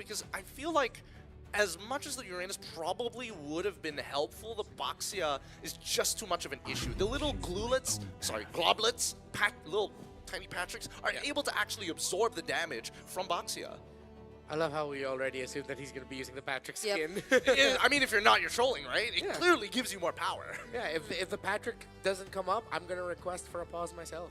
because I feel like as much as the Uranus probably would have been helpful, the Boxia is just too much of an issue. The little globlets, little tiny Patricks, are able to actually absorb the damage from Boxia. I love how we already assumed that he's going to be using the Patrick skin. I mean, if you're not, you're trolling, right? It clearly gives you more power. Yeah, if the Patrick doesn't come up, I'm going to request for a pause myself.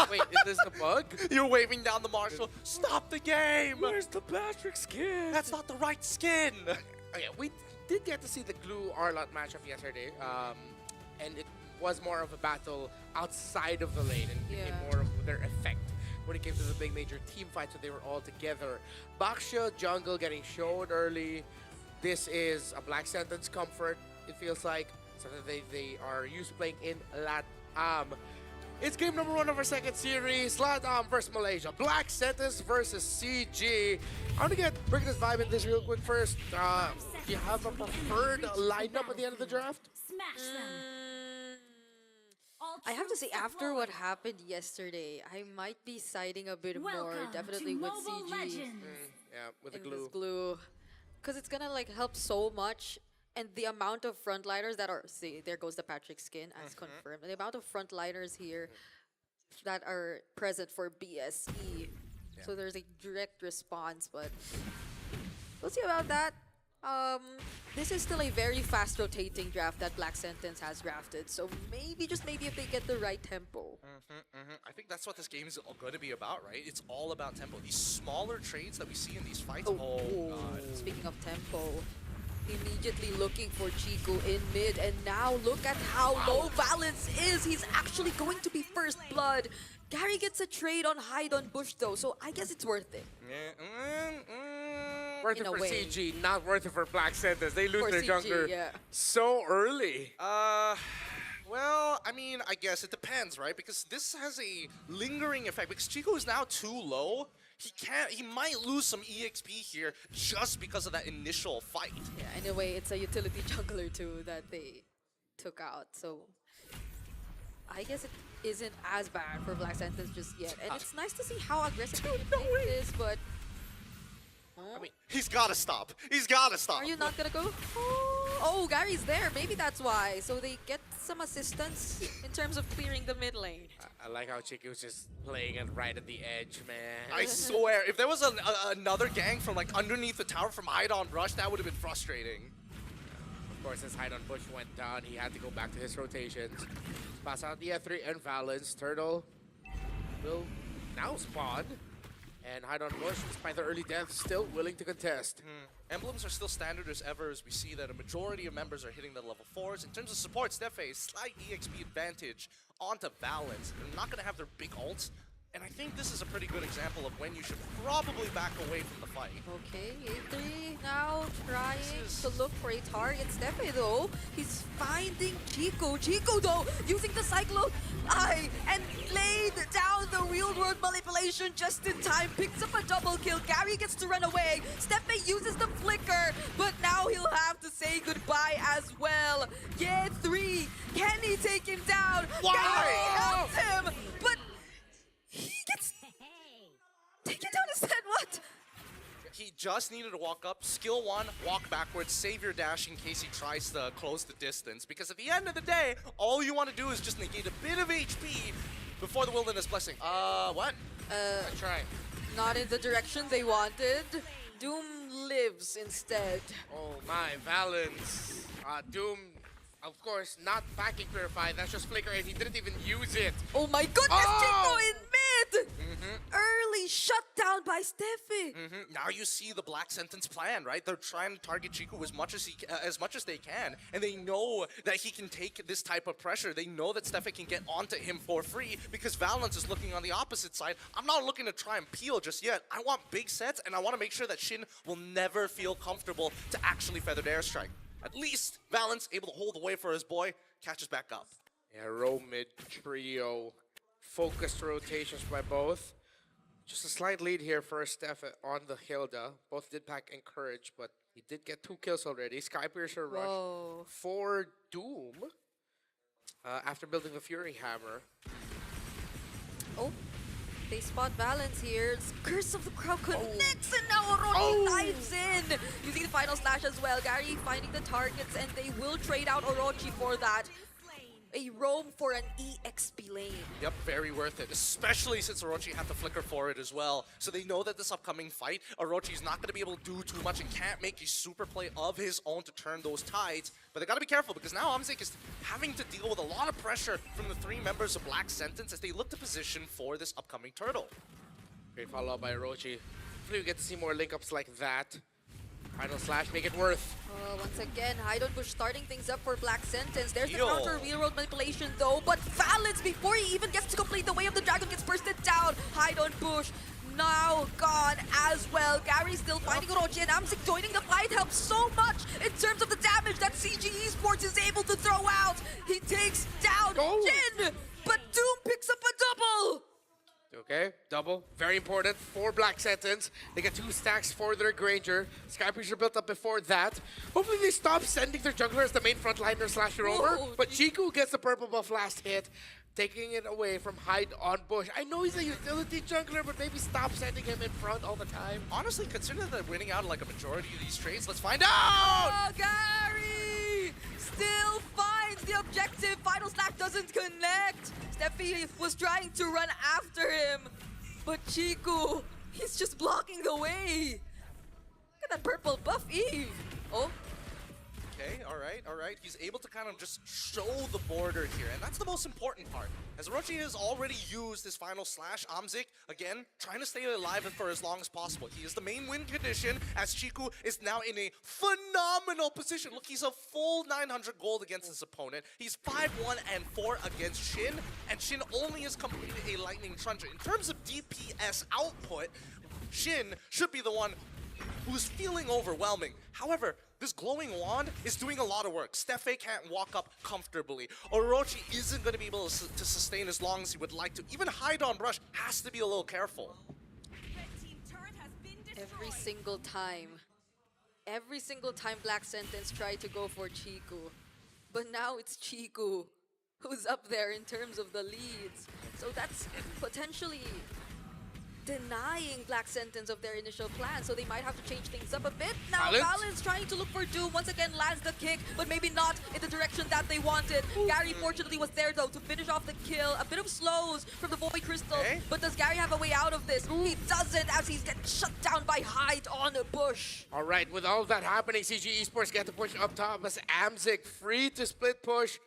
Wait, is this the bug? You're waving down the Marshal. Stop the game! Where's the Patrick skin? That's not the right skin! Okay, we did get to see the Glue Arlot matchup yesterday, and it was more of a battle outside of the lane and became more of their effect when it came to the big major team fights, so they were all together. Baxia jungle getting shown early. This is a Black Sentence comfort, it feels like, something they are used to playing in LATAM. It's game number 1 of our second series, LATAM versus Malaysia. Black Sentence versus CG. I want to bring this vibe in this real quick first. Do you have a preferred lineup at the end of the draft? Smash them. I have to say, after what happened yesterday, I might be siding a bit more, definitely with CG. Yeah, with the in glue. this glue. Because it's gonna like help so much, and the amount of frontliners that are, see, there goes the Patrick skin as confirmed. The amount of frontliners here that are present for BSE. So there's a direct response, but we'll see about that. This is still a very fast rotating draft that Black Sentence has drafted, so maybe, just maybe, if they get the right tempo. I think that's what this game is going to be about, right? It's all about tempo. These smaller trades that we see in these fights. Oh God. Speaking of tempo, immediately looking for Chico in mid, and now look at how low Valence is. He's actually going to be first blood. Gary gets a trade on Hide on Bush though, so I guess it's worth it. Worth it for CG, not worth it for Black Sentence. They lose For their CG, jungler so early. Well, I mean, I guess it depends, right? Because this has a lingering effect. Because Chico is now too low, he might lose some EXP here just because of that initial fight. Yeah, in a way, it's a utility jungler too that they took out, so I guess it isn't as bad for Black Sentence just yet. And it's nice to see how aggressive it is, but I mean, he's gotta stop. He's gotta stop. are you not gonna go? Oh, Gary's there. Maybe that's why. So they get some assistance in terms of clearing the mid lane. I like how Chico's just playing it right at the edge, man. I swear, if there was another gang from like underneath the tower from Hide on Rush, that would have been frustrating. Of course, as Hide on Bush went down, he had to go back to his rotations. Pass out the F3 and Valence. Turtle will now spawn. And Hide on Bush, despite the early death, still willing to contest. Emblems are still standard as ever, as we see that a majority of members are hitting the level 4s. In terms of support, Steffe, slight EXP advantage onto Valence. They're not going to have their big ults. And I think this is a pretty good example of when you should probably back away from the fight. Okay, A3 now trying to look for a target. Steffe though, he's finding Chico. Chico though, using the Cyclone Eye and laid down the real world manipulation just in time. Picks up a double kill. Gary gets to run away. Steffe uses the flicker, but now he'll have to say goodbye as well. Yeah, 3. Can he take him down? Why? Gary helps him, but he gets taken down instead. What? He just needed to walk up, skill 1, walk backwards, save your dash in case he tries to close the distance. Because at the end of the day, all you want to do is just negate a bit of HP before the Wilderness Blessing. What? Try. Not in the direction they wanted. Doom lives instead. Oh my, Valence. Doom, of course, not backing Purify. That's just Flicker, and he didn't even use it. Oh my goodness, Chico in mid! Early shutdown by Steffe. Now you see the Black Sentence plan, right? They're trying to target Chico as much as they can, and they know that he can take this type of pressure. They know that Steffe can get onto him for free because Valence is looking on the opposite side. I'm not looking to try and peel just yet. I want big sets, and I want to make sure that Shin will never feel comfortable to actually feathered airstrike. At least Valence able to hold away for his boy, catches back up. Yeah, row mid trio. Focused rotations by both. Just a slight lead here for Steph on the Hilda. Both did pack Encourage, but he did get 2 kills already. Skypiercer rush for Doom after building the Fury Hammer. Oh, They spot balance here. Curse of the Crowd connects, and now Orochi dives in. Using the final slash as well. Gary finding the targets, and they will trade out Orochi for that. A roam for an EXP lane. Yep, very worth it, especially since Orochi had to flicker for it as well. So they know that this upcoming fight, Orochi's not going to be able to do too much and can't make a super play of his own to turn those tides. But they got to be careful because now Amzik is having to deal with a lot of pressure from the 3 members of Black Sentence as they look to position for this upcoming turtle. Great follow-up by Orochi. Hopefully we get to see more link-ups like that. Final slash, make it worth. Once again, Hydon Bush starting things up for Black Sentence. There's the Yo. counter real-world manipulation though, but Valence, before he even gets to complete the Way of the Dragon, gets bursted down. Hydon Bush now gone as well. Gary still finding Orochi, and Amzik joining the fight helps so much in terms of the damage that CG Esports is able to throw out. He takes down Jin, but Doom picks up a double. Okay, double. Very important for Black Sentence. They get 2 stacks for their Granger. Sky Preacher built up before that. Hopefully they stop sending their jungler as the main frontliner slash roamer. Whoa, But Chiku gets the purple buff last hit, taking it away from Hide on Bush. I know he's a utility jungler, but maybe stop sending him in front all the time. Honestly, consider that they're winning out like a majority of these trades. Let's find out! Oh, Gary still finds the objective. Final slash doesn't connect. Steffi was trying to run after him, but Chiku, he's just blocking the way. Look at that purple buff, Eve. Oh, Okay, all right. He's able to kind of just show the border here, and that's the most important part. As Orochi has already used his final slash, Amzik, again, trying to stay alive for as long as possible. He is the main win condition, as Chiku is now in a phenomenal position. Look, he's a full 900 gold against his opponent. He's 5-1 and 4 against Shin, and Shin only has completed a Lightning Truncheon. In terms of DPS output, Shin should be the one who's feeling overwhelming. However, this glowing wand is doing a lot of work. Steffe can't walk up comfortably. Orochi isn't going to be able to sustain as long as he would like to. Even Hide on Brush has to be a little careful. every single time. Every single time Black Sentence tried to go for Chiku. But now it's Chiku who's up there in terms of the leads. So that's potentially denying Black Sentence of their initial plan, so they might have to change things up a bit. Now Valence trying to look for Doom, once again lands the kick, but maybe not in the direction that they wanted. Gary fortunately was there though to finish off the kill. A bit of slows from the Void Crystal, but does Gary have a way out of this? He doesn't, as he's getting shut down by Hyde on a bush. All right, with all of that happening, CG Esports get to push up top as Amzik free to split push,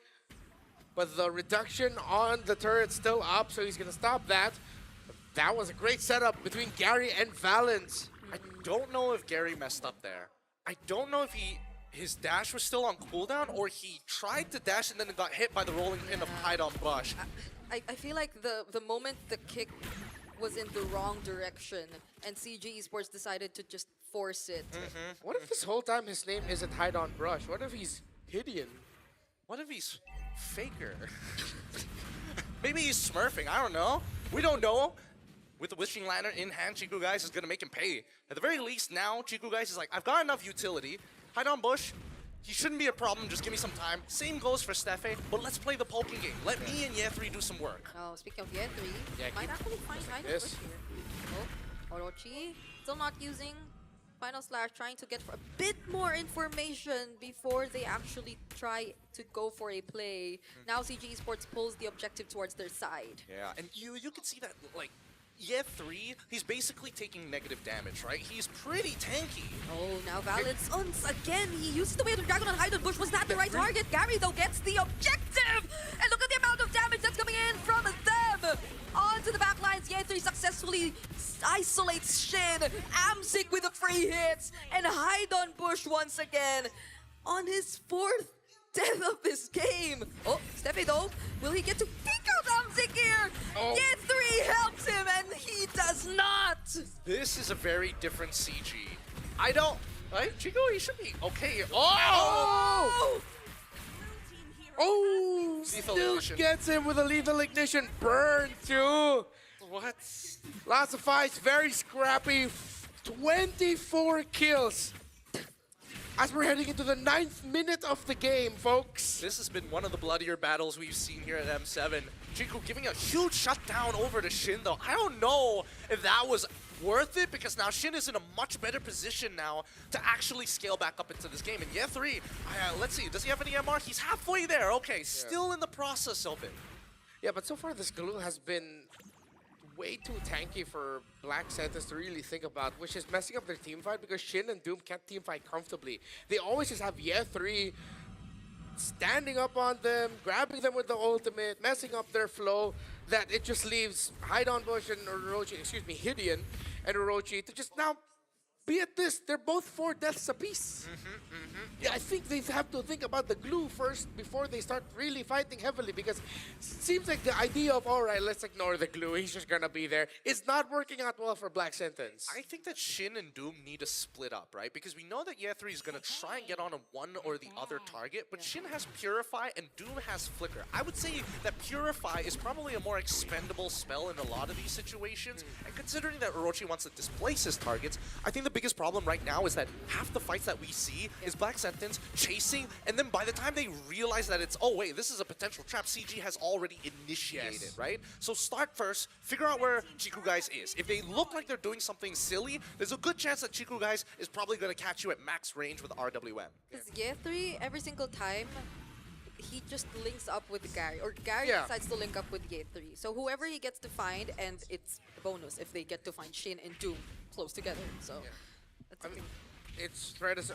but the reduction on the turret's still up, so he's gonna stop that. That was a great setup between Gary and Valence. I don't know if Gary messed up there. I don't know if his dash was still on cooldown or he tried to dash and then got hit by the rolling pin of Hyde on Bush. I feel like the moment the kick was in the wrong direction and CG Esports decided to just force it. What if this whole time his name isn't Hide on Brush? What if he's Hideon? What if he's Faker? Maybe he's smurfing, I don't know. We don't know. With the Wishing Lantern in hand, Chiku Guys is going to make him pay. At the very least now, Chiku Guys is like, I've got enough utility. Hide on Bush, he shouldn't be a problem, just give me some time. Same goes for Steffe, but let's play the poking game. Let me and Ye3 do some work. Oh, speaking of Ye3, Yeah, might actually find Hyde on this. Bush here. Oh, Orochi still not using Final Slash, trying to get for a bit more information before they actually try to go for a play. Now CG Esports pulls the objective towards their side. Yeah, and you can see that, like, Ye3, he's basically taking negative damage, right? He's pretty tanky. Oh, now Valence once again, he uses the Way of the Dragon on Hyde Bush. Was that the right target? Gary, though, gets the objective! And look at the amount of damage that's coming in from them! Onto the back lines, Ye3 successfully isolates Shin. Amzik with the free hits. And Hyde on Bush once again on his fourth death of this game. Oh, Steffi though, will he get to pick out Amzik here? Oh. Ye3 helps him and he does not! This is a very different CG. I don't... Right? Chico, he should be okay. Oh! Oh! Lethal Still ignition. gets him with a lethal ignition. Burn too. What? Lots of fights, very scrappy. 24 kills. as we're heading into the 9th minute of the game, folks. This has been one of the bloodier battles we've seen here at M7. Chiku giving a huge shutdown over to Shin, though. I don't know if that was worth it, because now Shin is in a much better position now to actually scale back up into this game. And yeah, 3, let's see, does he have any MR? He's halfway there. Okay, still in the process of it. Yeah, but so far this Glue has been way too tanky for Black Santas to really think about, which is messing up their team fight, because Shin and Doom can't team fight comfortably. They always just have Yeah 3 standing up on them, grabbing them with the ultimate, messing up their flow, that it just leaves Bush and Orochi, excuse me, Hideon and Orochi to just now be at this. They're both 4 deaths apiece. Yeah, I think they have to think about the Glue first before they start really fighting heavily, because it seems like the idea of, all right, let's ignore the Glue, he's just gonna be there, is not working out well for Black Sentence. I think that Shin and Doom need to split up, right? Because we know that Ye3 is going to try and get on a one or the other target, but Shin has Purify and Doom has Flicker. I would say that Purify is probably a more expendable spell in a lot of these situations, and considering that Orochi wants to displace his targets, I think the biggest problem right now is that half the fights that we see is Black Sentence chasing, and then by the time they realize that it's, oh wait, this is a potential trap, CG has already initiated, right? So start first, figure out where Chiku Guys is. If they look like they're doing something silly, there's a good chance that Chiku Guys is probably going to catch you at max range with RWM. Because yeah, 3, every single time, he just links up with Gary, or Gary decides to link up with Ye 3. So whoever he gets to find, and it's a bonus if they get to find Shin and Doom close together. So that's I mean, it's right as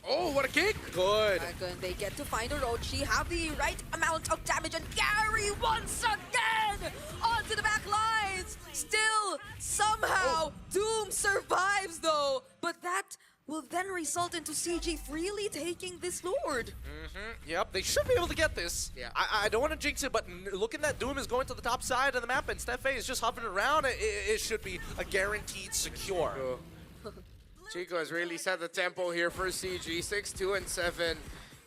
oh, what a kick! Good. and they get to find Orochi, have the right amount of damage, and Gary once again onto the back lines. Still, somehow, Doom survives though, but that will then result into CG freely taking this Lord. Yep, they should be able to get this. Yeah. I don't want to jinx it, but looking that Doom is going to the top side of the map and Steffe is just hovering around, it should be a guaranteed secure. Chico has really set the tempo here for CG, 6, 2, and 7.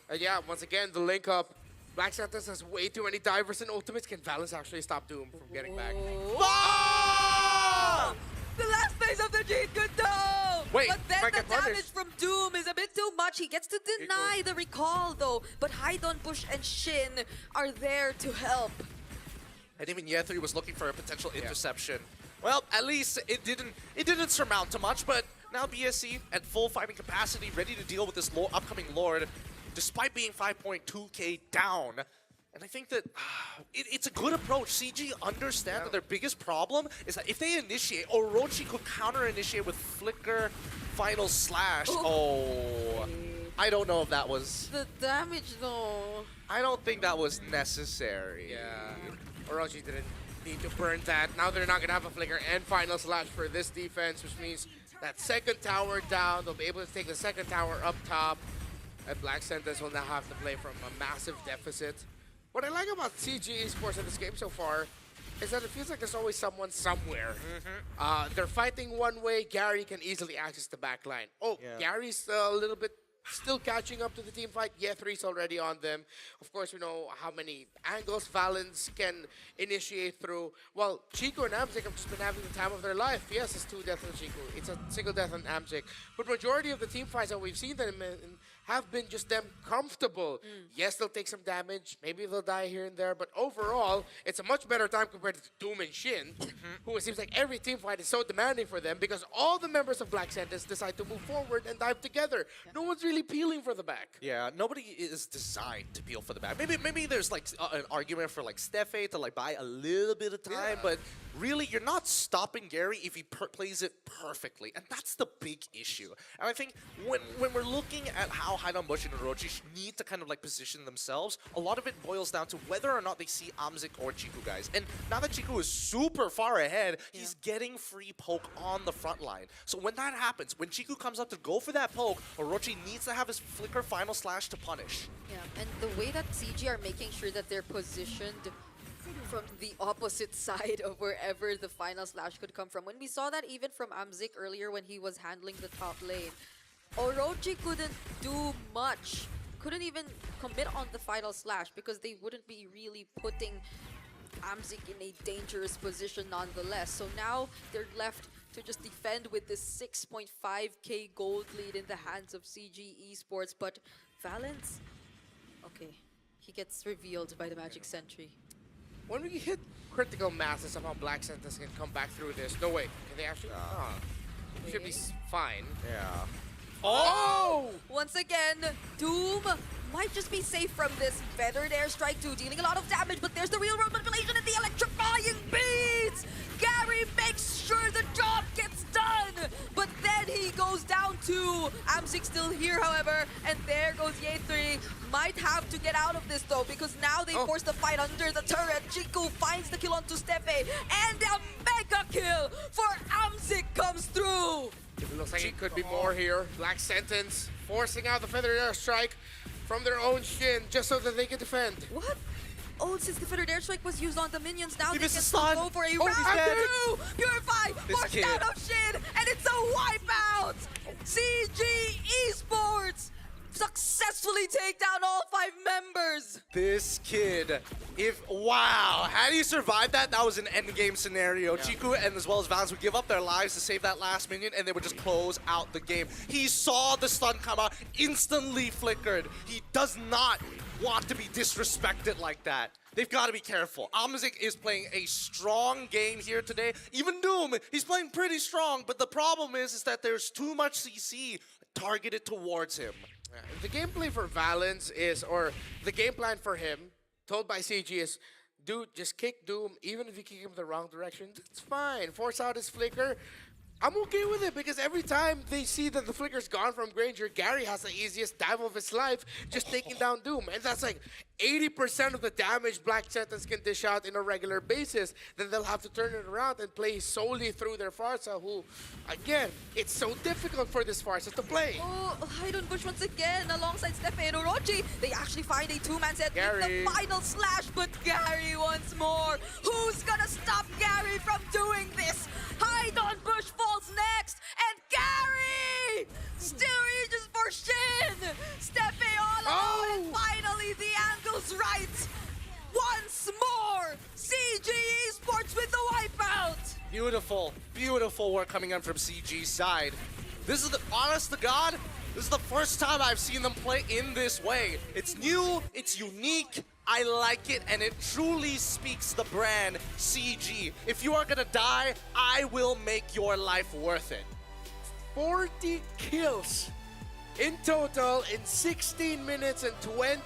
And yeah, once again, the link up. Black Santas has way too many divers and ultimates. Can Valence actually stop Doom from getting back? Oh! The last phase of the Jeet could though! Wait, but then might the get punished. damage from Doom is a bit too much. He gets to deny the recall though. But Bush and Shin are there to help. And even Ye3 was looking for a potential interception. Well, at least it didn't surmount too much, but now BSE at full fighting capacity, ready to deal with this upcoming Lord, despite being 5.2k down. And I think that it's a good approach. CG understand that their biggest problem is that if they initiate, Orochi could counter-initiate with Flicker, Final Slash. Oh, I don't know if that was... The damage though. I don't think that was necessary. Yeah, Orochi didn't need to burn that. Now they're not going to have a Flicker and Final Slash for this defense, which means that second tower down, they'll be able to take the second tower up top. And Black Santas will now have to play from a massive deficit. What I like about CG Esports in this game so far is that it feels like there's always someone somewhere. They're fighting one way, Gary can easily access the back line. Oh, Gary's a little bit still catching up to the team fight. Yeah, 3's already on them. Of course, we know how many angles Valence can initiate through. Well, Chico and Amzik have just been having the time of their life. Yes, it's 2 deaths on Chico. It's a single death on Amzik. But majority of the team fights that we've seen them in have been just them comfortable. Yes, they'll take some damage. Maybe they'll die here and there. But overall, it's a much better time compared to Doom and Shin, who it seems like every team fight is so demanding for them because all the members of Black Santas decide to move forward and dive together. No one's really peeling for the back. Yeah, nobody is designed to peel for the back. Maybe there's like an argument for like Steffe to like buy a little bit of time, but really you're not stopping Gary if he plays it perfectly, and that's the big issue. And I think when we're looking at how Bush and Orochi need to kind of like position themselves, a lot of it boils down to whether or not they see Amzik or Chiku Guys. And now that Chiku is super far ahead, he's getting free poke on the front line. So when that happens, when Chiku comes up to go for that poke, Orochi needs to have his Flicker Final Slash to punish. Yeah, and the way that CG are making sure that they're positioned from the opposite side of wherever the Final Slash could come from. When we saw that even from Amzik earlier when he was handling the top lane, Orochi couldn't do much. Couldn't even commit on the Final Slash because they wouldn't be really putting Amzik in a dangerous position nonetheless. So now they're left to just defend with this 6.5k gold lead in the hands of CG Esports. But Valence, okay, he gets revealed by the Magic Sentry. When we hit critical mass and somehow Black Sentence can come back through this, no way. Can they actually? Should be fine. Yeah. Oh! Once again, Doom might just be safe from this feathered airstrike too, dealing a lot of damage, but there's the real world manipulation and the electrifying beats! Gary makes sure the job gets done, but then he goes down too. Amzik still here, however, and there goes Ye3. Might have to get out of this though, because now they force the fight under the turret. Chico finds the kill onto Stefe, and a mega kill for Amzik comes through. It looks like it could be more here. Black Sentence forcing out the feathered airstrike from their own shin just so that they can defend. What? Oh, since the feathered airstrike was used on the minions, now He they missed can the still stun. go for a Oh, he's round dead. two. Purify, This forced kid. out of Shin, and it's a wipeout. CG Esports successfully take down all 5 members. This kid, wow, had he survived that, that was an endgame scenario. Chiku and as well as Valence would give up their lives to save that last minion, and they would just close out the game. He saw the stun come out, instantly flickered. He does not want to be disrespected like that. They've got to be careful. Amzik is playing a strong game here today. Even Doom, he's playing pretty strong, but the problem is that there's too much CC targeted towards him. The gameplay for Valence is, or the game plan for him, told by CG is, dude, just kick Doom, even if you kick him the wrong direction, it's fine. Force out his flicker. I'm okay with it because every time they see that the flicker's gone from Granger, Gary has the easiest dive of his life just taking down Doom. And that's like 80% of the damage Black Sentence can dish out in a regular basis. Then they'll have to turn it around and play solely through their Farsa, who, again, it's so difficult for this Farsa to play. Oh, Hydon Bush once again alongside Stefe and Orochi. They actually find a 2-man set with Gary. the final slash, but Gary once more. Who's gonna stop Gary from doing this? Hydon Bush falls next, and Gary still reaches for Shin. Stefe all alone, and finally the angle's right. Once more, CG Esports with the wipeout. Beautiful, beautiful work coming in from CG's side. This is the, honest to God, this is the first time I've seen them play in this way. It's new, it's unique, I like it, and it truly speaks the brand CG. If you are gonna die, I will make your life worth it. 40 kills in total in 16 minutes and 20